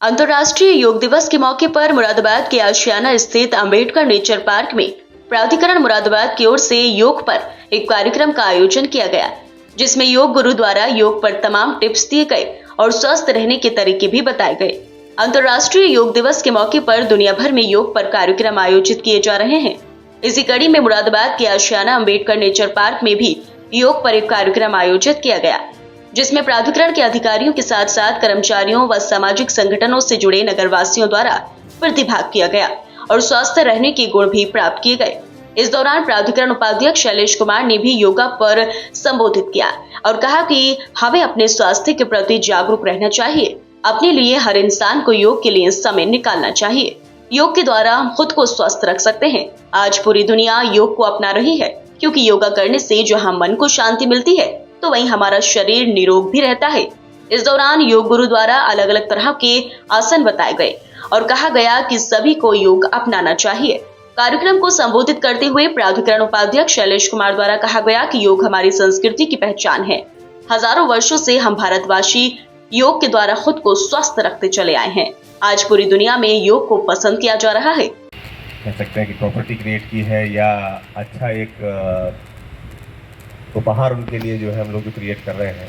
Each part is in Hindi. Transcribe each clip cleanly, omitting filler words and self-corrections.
अंतर्राष्ट्रीय योग दिवस के मौके पर मुरादाबाद के आशियाना स्थित अंबेडकर नेचर पार्क में प्राधिकरण मुरादाबाद की ओर से योग पर एक कार्यक्रम का आयोजन किया गया, जिसमें योग गुरु द्वारा योग पर तमाम टिप्स दिए गए और स्वस्थ रहने के तरीके भी बताए गए। अंतर्राष्ट्रीय योग दिवस के मौके पर दुनिया भर में योग पर कार्यक्रम आयोजित किए जा रहे हैं। इसी कड़ी में मुरादाबाद के आशियाना अंबेडकर नेचर पार्क में भी योग पर एक कार्यक्रम आयोजित किया गया, जिसमें प्राधिकरण के अधिकारियों के साथ साथ कर्मचारियों व सामाजिक संगठनों से जुड़े नगरवासियों द्वारा प्रतिभाग किया गया और स्वस्थ रहने के गुण भी प्राप्त किए गए। इस दौरान प्राधिकरण उपाध्यक्ष शैलेश कुमार ने भी योगा पर संबोधित किया और कहा कि हमें अपने स्वास्थ्य के प्रति जागरूक रहना चाहिए। अपने लिए हर इंसान को योग के लिए समय निकालना चाहिए। योग के द्वारा हम खुद को स्वस्थ रख सकते हैं। आज पूरी दुनिया योग को अपना रही है, क्योंकि योगा करने से जहां मन को शांति मिलती है तो वहीं हमारा शरीर निरोग भी रहता है। इस दौरान योग गुरु द्वारा अलग अलग तरह के आसन बताए गए और कहा गया कि सभी को योग अपनाना चाहिए। कार्यक्रम को संबोधित करते हुए प्राधिकरण उपाध्यक्ष शैलेश कुमार द्वारा कहा गया कि योग हमारी संस्कृति की पहचान है। हजारों वर्षों से हम भारतवासी योग के द्वारा खुद को स्वस्थ रखते चले आए हैं। आज पूरी दुनिया में योग को पसंद किया जा रहा है। कह सकते हैं कि प्रॉपर्टी क्रिएट की है या अच्छा एक उपहार उनके लिए जो है हम लोग क्रिएट कर रहे हैं।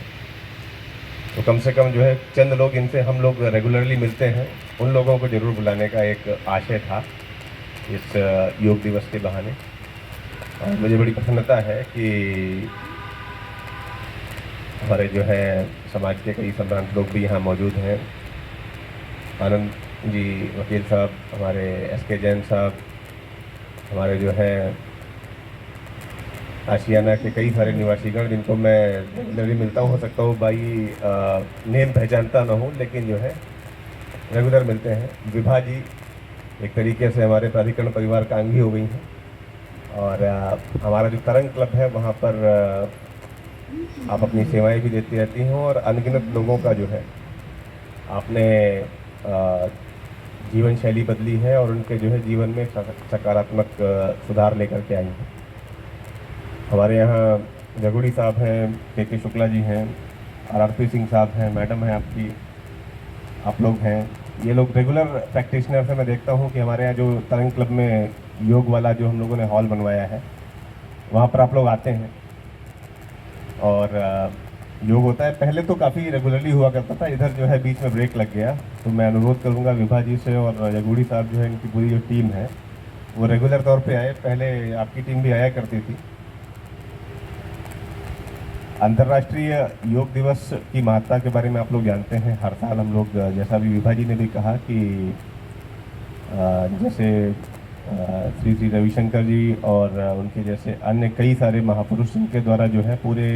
तो कम से कम जो है चंद लोग इनसे हम लोग रेगुलरली मिलते हैं, उन लोगों को ज़रूर बुलाने का एक आशय था इस योग दिवस के बहाने। और मुझे बड़ी प्रसन्नता है कि हमारे जो है समाज के कई संभ्रांत लोग भी यहाँ मौजूद हैं। आनंद जी वकील साहब, हमारे SK जैन साहब, हमारे जो है आशियाना के कई सारे निवासीगण जिनको मैं रेगुलरली मिलता हूँ, हो सकता हूँ भाई नेम पहचानता ना हूँ, लेकिन जो है रेगुलर मिलते हैं। विभा जी एक तरीके से हमारे प्राधिकरण परिवार का अंग ही हो गई हैं। और हमारा जो तरंग क्लब है वहाँ पर आप अपनी सेवाएं भी देती रहती हैं और अनगिनत लोगों का जो है आपने जीवन शैली बदली है और उनके जो है जीवन में सकारात्मक सुधार लेकर के आई हैं। हमारे यहाँ जगुड़ी साहब हैं, KK शुक्ला जी हैं, RRP सिंह साहब हैं, मैडम हैं आपकी, आप लोग हैं। ये लोग रेगुलर प्रैक्टिशनर्स हैं। मैं देखता हूँ कि हमारे यहाँ जो तरंग क्लब में योग वाला जो हम लोगों ने हॉल बनवाया है वहाँ पर आप लोग आते हैं और योग होता है। पहले तो काफ़ी रेगुलरली हुआ करता था, इधर जो है बीच में ब्रेक लग गया। तो मैं अनुरोध करूँगा विभा जी से और जगुड़ी साहब जो है इनकी पूरी जो टीम है वो रेगुलर तौर पे आए। पहले आपकी टीम भी आया करती थी। अंतर्राष्ट्रीय योग दिवस की महत्ता के बारे में आप लोग जानते हैं। हर साल हम लोग, जैसा भी विभा जी ने भी कहा कि जैसे श्री श्री रविशंकर जी और उनके जैसे अन्य कई सारे महापुरुष जिनके द्वारा जो है पूरे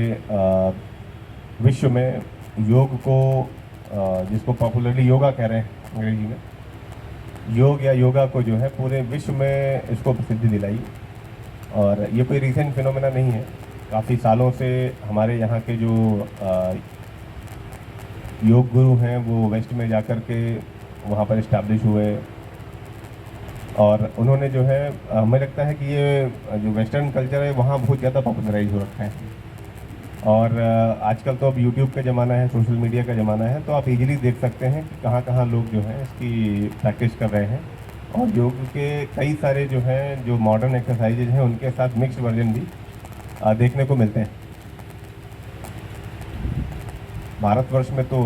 विश्व में योग को, जिसको पॉपुलरली योगा कह रहे हैं अंग्रेजी में, योग या योगा को जो है पूरे विश्व में इसको प्रसिद्धि दिलाई। और ये कोई रीसेंट फिनोमेना नहीं है। काफ़ी सालों से हमारे यहाँ के जो योग गुरु हैं वो वेस्ट में जाकर के वहाँ पर इस्टेब्लिश हुए और उन्होंने जो है, हमें लगता है कि ये जो वेस्टर्न कल्चर है वहाँ बहुत ज़्यादा पॉपुलराइज हो रखा है। और आजकल तो अब यूट्यूब का ज़माना है, सोशल मीडिया का ज़माना है, तो आप इजीली देख सकते हैं कि कहाँ कहाँ लोग जो हैं इसकी प्रैक्टिस कर रहे हैं। और योग के कई सारे जो हैं जो मॉडर्न एक्सरसाइजेज हैं उनके साथ मिक्स्ड वर्जन भी देखने को मिलते हैं। भारतवर्ष में तो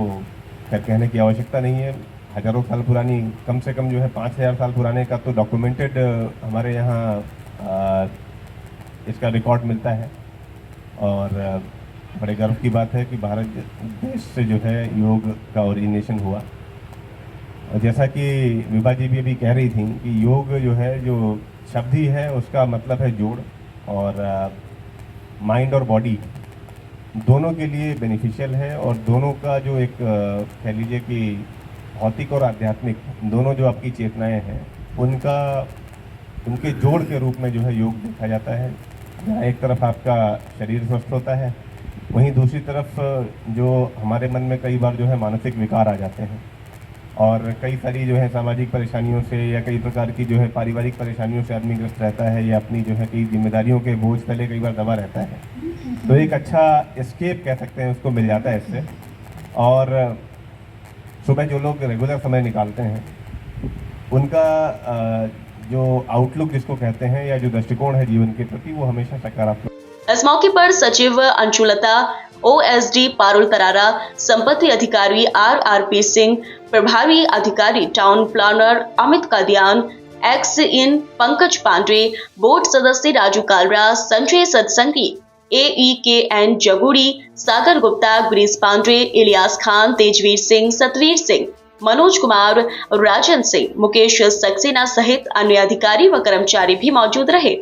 खैर कहने की आवश्यकता नहीं है। हज़ारों साल पुरानी, कम से कम जो है 5000 साल पुराने का तो डॉक्यूमेंटेड हमारे यहाँ इसका रिकॉर्ड मिलता है। और बड़े गर्व की बात है कि भारत देश से जो है योग का ओरिजिनेशन हुआ। और जैसा कि विभा जी भी अभी कह रही थी कि योग जो है, जो शब्द ही है उसका मतलब है जोड़, और माइंड और बॉडी दोनों के लिए बेनिफिशियल है। और दोनों का जो एक कह लीजिए कि भौतिक और आध्यात्मिक दोनों जो आपकी चेतनाएं हैं उनके जोड़ के रूप में जो है योग देखा जाता है। जहाँ एक तरफ आपका शरीर स्वस्थ होता है, वहीं दूसरी तरफ जो हमारे मन में कई बार जो है मानसिक विकार आ जाते हैं और कई सारी जो है सामाजिक परेशानियों से या कई प्रकार की जो है पारिवारिक परेशानियों से आदमी ग्रस्त रहता है या अपनी जो है कई जिम्मेदारियों के बोझ तले कई बार दबा रहता है। तो एक अच्छा एस्केप कह सकते हैं उसको मिल जाता है इससे। और सुबह जो लोग रेगुलर समय निकालते हैं उनका जो आउटलुक जिसको कहते हैं या जो दृष्टिकोण है जीवन के प्रति वो हमेशा सकारात्मक। इस मौके पर सचिव अंशुलता, ओएसडी पारुल तरारा, संपत्ति अधिकारी RRP सिंह, प्रभारी अधिकारी town planner Amit Kadian, XEN Pankaj Pande, board सदस्य राजू कालरा, संजय सत्संगी, AEKN जगुड़ी, सागर गुप्ता, गिरीश पांडे, इलियास खान, तेजवीर सिंह, सतवीर सिंह, मनोज कुमार, राजन सिंह, मुकेश सक्सेना सहित अन्य अधिकारी व कर्मचारी भी मौजूद रहे।